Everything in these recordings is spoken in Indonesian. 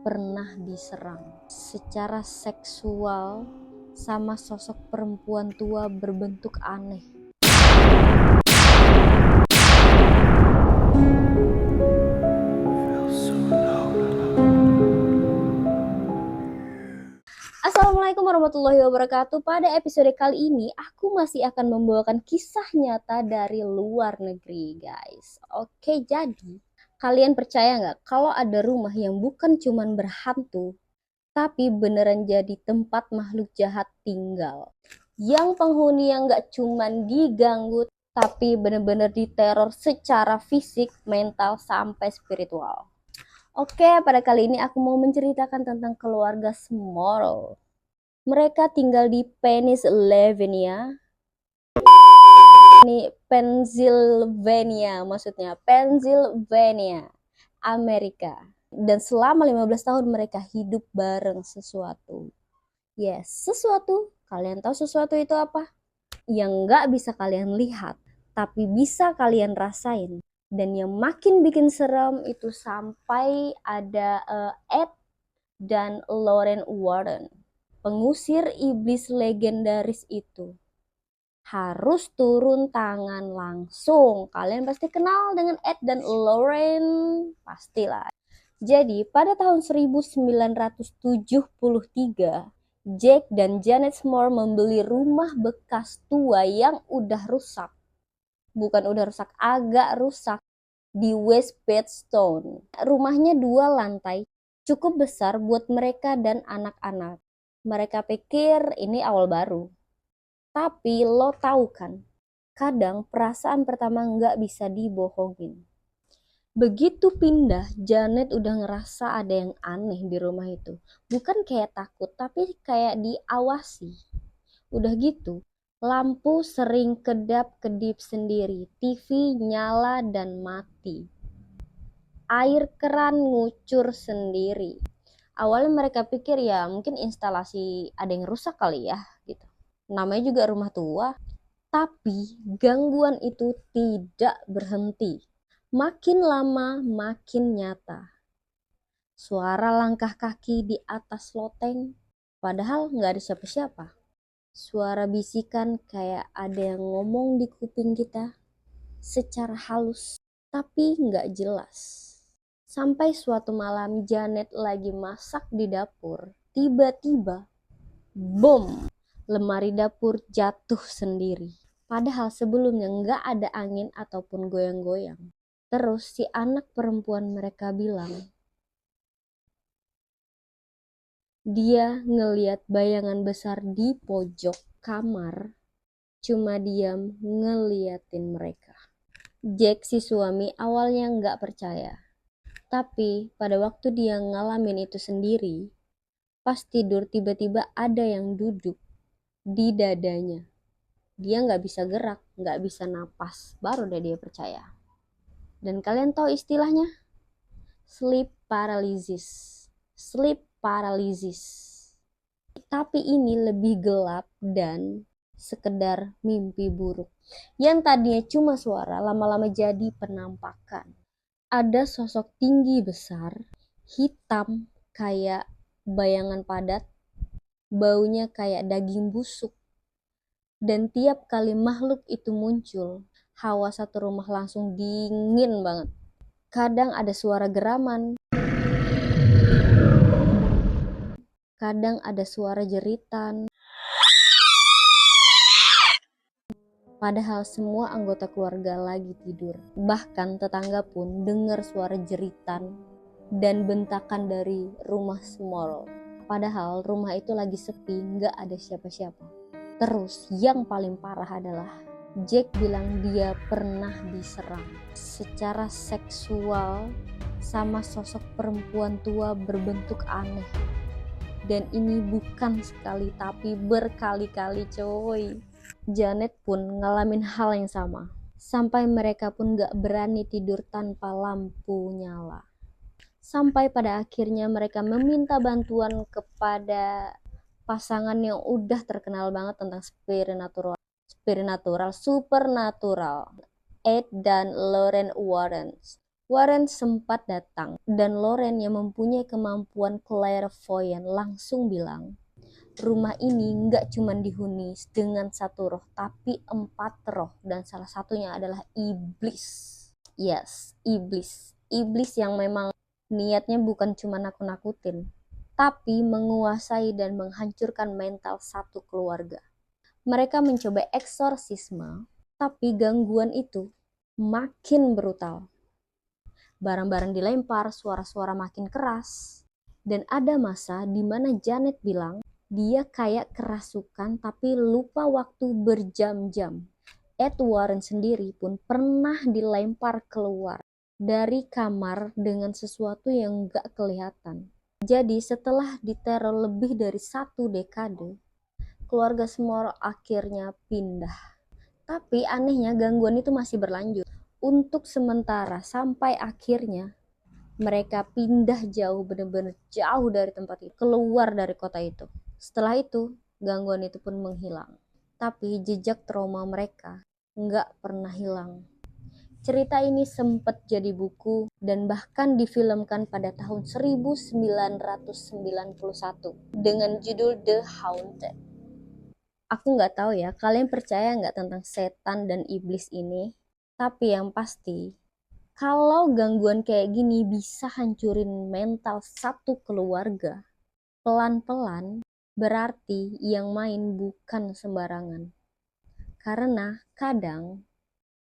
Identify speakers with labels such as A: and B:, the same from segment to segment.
A: pernah diserang secara seksual sama sosok perempuan tua berbentuk aneh. Assalamualaikum warahmatullahi wabarakatuh. Pada episode kali ini aku masih akan membawakan kisah nyata dari luar negeri, guys. Oke, jadi kalian percaya nggak kalau ada rumah yang bukan cuman berhantu, tapi beneran jadi tempat makhluk jahat tinggal? Yang penghuni yang nggak cuman diganggu, tapi bener-bener diteror secara fisik, mental, sampai spiritual. Oke, pada kali ini aku mau menceritakan tentang keluarga Small. Mereka tinggal di Pennsylvania, Amerika. Dan selama 15 tahun mereka hidup bareng sesuatu. Yes, sesuatu. Kalian tahu sesuatu itu apa? Yang nggak bisa kalian lihat, tapi bisa kalian rasain. Dan yang makin bikin serem itu sampai ada Ed dan Lauren Warren, pengusir iblis legendaris itu, harus turun tangan langsung. Kalian pasti kenal dengan Ed dan Lauren, pastilah. Jadi pada tahun 1973, Jack dan Janet Small membeli rumah bekas tua yang udah rusak. Bukan udah rusak, agak rusak, di West Bedstone. Rumahnya 2 lantai, cukup besar buat mereka dan anak-anak. Mereka pikir ini awal baru. Tapi lo tahu kan, kadang perasaan pertama nggak bisa dibohongin. Begitu pindah, Janet udah ngerasa ada yang aneh di rumah itu. Bukan kayak takut, tapi kayak diawasi. Udah gitu, lampu sering kedap-kedip sendiri, TV nyala dan mati. Air keran ngucur sendiri. Awalnya mereka pikir ya mungkin instalasi ada yang rusak kali ya gitu. Namanya juga rumah tua. Tapi gangguan itu tidak berhenti. Makin lama makin nyata. Suara langkah kaki di atas loteng, padahal nggak ada siapa-siapa. Suara bisikan kayak ada yang ngomong di kuping kita secara halus, tapi nggak jelas. Sampai suatu malam Janet lagi masak di dapur, tiba-tiba, bom, lemari dapur jatuh sendiri. Padahal sebelumnya nggak ada angin ataupun goyang-goyang. Terus si anak perempuan mereka bilang, dia ngeliat bayangan besar di pojok kamar, cuma diam ngeliatin mereka. Jack si suami awalnya nggak percaya. Tapi pada waktu dia ngalamin itu sendiri, pas tidur tiba-tiba ada yang duduk di dadanya. Dia nggak bisa gerak, nggak bisa napas, baru deh dia percaya. Dan kalian tahu istilahnya? Sleep paralysis. Sleep paralysis. Tapi ini lebih gelap dan sekedar mimpi buruk. Yang tadinya cuma suara, lama-lama jadi penampakan. Ada sosok tinggi besar, hitam kayak bayangan padat, baunya kayak daging busuk. Dan tiap kali makhluk itu muncul, hawa satu rumah langsung dingin banget. Kadang ada suara geraman, kadang ada suara jeritan. Padahal semua anggota keluarga lagi tidur. Bahkan tetangga pun dengar suara jeritan dan bentakan dari rumah Small. Padahal rumah itu lagi sepi, gak ada siapa-siapa. Terus yang paling parah adalah Jack bilang dia pernah diserang secara seksual sama sosok perempuan tua berbentuk aneh. Dan ini bukan sekali tapi berkali-kali, coy. Janet pun ngalamin hal yang sama. Sampai mereka pun gak berani tidur tanpa lampu nyala. Sampai pada akhirnya mereka meminta bantuan kepada pasangan yang udah terkenal banget tentang supernatural, Ed dan Lauren Warren. Warren sempat datang, dan Loren yang mempunyai kemampuan clairvoyant langsung bilang, rumah ini nggak cuma dihuni dengan satu roh, tapi 4 roh, dan salah satunya adalah iblis. Yes, iblis. Iblis yang memang niatnya bukan cuma nakut-nakutin, tapi menguasai dan menghancurkan mental satu keluarga. Mereka mencoba eksorsisme, tapi gangguan itu makin brutal. Barang-barang dilempar, suara-suara makin keras. Dan ada masa di mana Janet bilang dia kayak kerasukan tapi lupa waktu berjam-jam. Ed Warren sendiri pun pernah dilempar keluar dari kamar dengan sesuatu yang gak kelihatan. Jadi setelah diteror lebih dari 1 dekade, keluarga Small akhirnya pindah. Tapi anehnya gangguan itu masih berlanjut untuk sementara sampai akhirnya mereka pindah jauh, benar-benar jauh dari tempat itu, keluar dari kota itu. Setelah itu gangguan itu pun menghilang, tapi jejak trauma mereka nggak pernah hilang. Cerita ini sempat jadi buku dan bahkan difilmkan pada tahun 1991 dengan judul The Haunted. Aku nggak tahu ya, kalian percaya nggak tentang setan dan iblis ini? Tapi yang pasti, kalau gangguan kayak gini bisa hancurin mental satu keluarga, pelan-pelan, berarti yang main bukan sembarangan. Karena kadang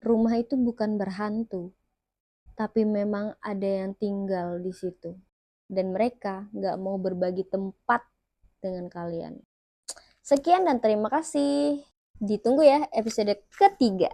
A: rumah itu bukan berhantu, tapi memang ada yang tinggal di situ. Dan mereka nggak mau berbagi tempat dengan kalian. Sekian dan terima kasih. Ditunggu ya episode ketiga.